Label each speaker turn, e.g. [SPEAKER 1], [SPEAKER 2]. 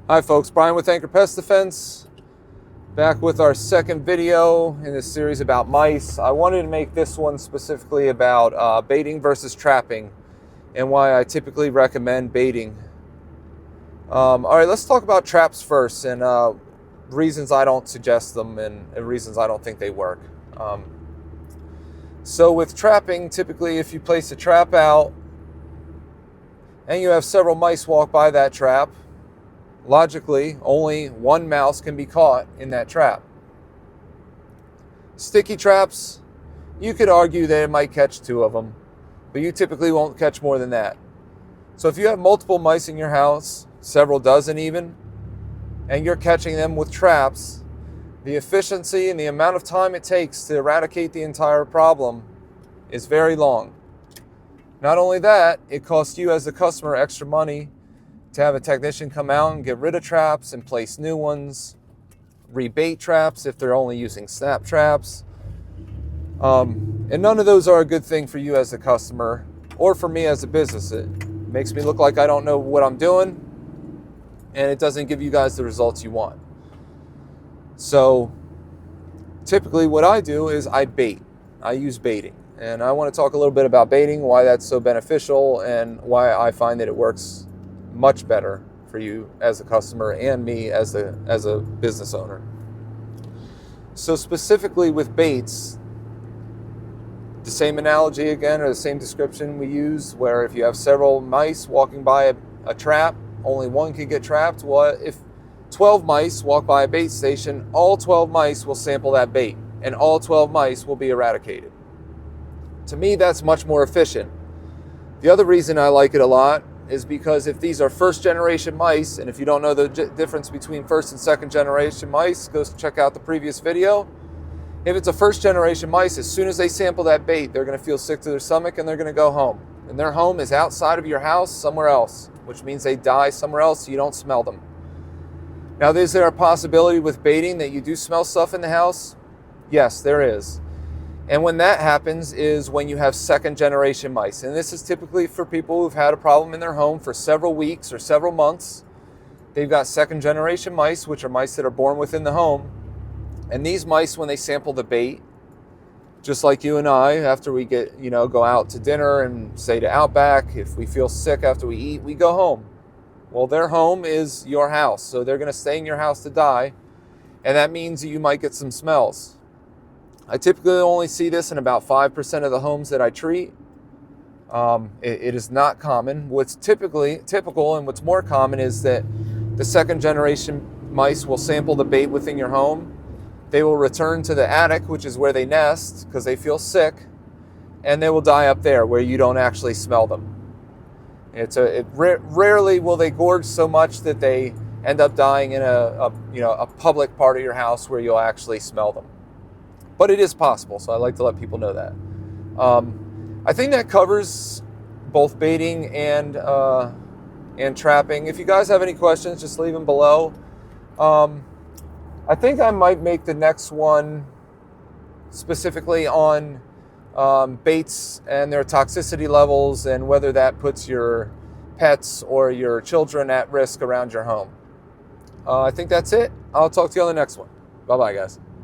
[SPEAKER 1] Hi folks, Brian with Anchor Pest Defense, back with our second video in this series about mice. I wanted to make this one specifically about baiting versus trapping and why I typically recommend baiting. All right, let's talk about traps first and reasons I don't suggest them and reasons I don't think they work. So with trapping, typically if you place a trap out and you have several mice walk by that trap, logically, only one mouse can be caught in that trap. Sticky traps, you could argue that it might catch two of them, but you typically won't catch more than that. So if you have multiple mice in your house, several dozen even, and you're catching them with traps, the efficiency and the amount of time it takes to eradicate the entire problem is very long. Not only that, it costs you as the customer extra money to have a technician come out and get rid of traps and place new ones, rebait traps if they're only using snap traps. And none of those are a good thing for you as a customer or for me as a business. It makes me look like I don't know what I'm doing, and it doesn't give you guys the results you want. So typically what I do is I bait. I use baiting. And I want to talk a little bit about baiting, why that's so beneficial, and why I find that it works much better for you as a customer and me as a business owner. So specifically with baits, the same analogy again, or the same description we use, where if you have several mice walking by a trap, only one can get trapped. Well, if 12 mice walk by a bait station, all 12 mice will sample that bait, and all 12 mice will be eradicated. To me, that's much more efficient. The other reason I like it a lot is because if these are first generation mice, and if you don't know the difference between first and second generation mice, go check out the previous video. If it's a first generation mice, as soon as they sample that bait, they're going to feel sick to their stomach and they're going to go home. And their home is outside of your house somewhere else, which means they die somewhere else so you don't smell them. Now, is there a possibility with baiting that you do smell stuff in the house? Yes, there is. And when that happens is when you have second generation mice. And this is typically for people who've had a problem in their home for several weeks or several months. They've got second generation mice, which are mice that are born within the home. And these mice, when they sample the bait, just like you and I, after we go out to dinner and say to Outback, if we feel sick after we eat, we go home. Well, their home is your house. So they're going to stay in your house to die. And that means that you might get some smells. I typically only see this in about 5% of the homes that I treat. It is not common. What's typical and what's more common is that the second generation mice will sample the bait within your home. They will return to the attic, which is where they nest because they feel sick, and they will die up there where you don't actually smell them. Rarely will they gorge so much that they end up dying in a public part of your house where you'll actually smell them. But it is possible, so I like to let people know that. I think that covers both baiting and trapping. If you guys have any questions, just leave them below. I think I might make the next one specifically on baits and their toxicity levels and whether that puts your pets or your children at risk around your home. I think that's it. I'll talk to you on the next one. Bye-bye, guys.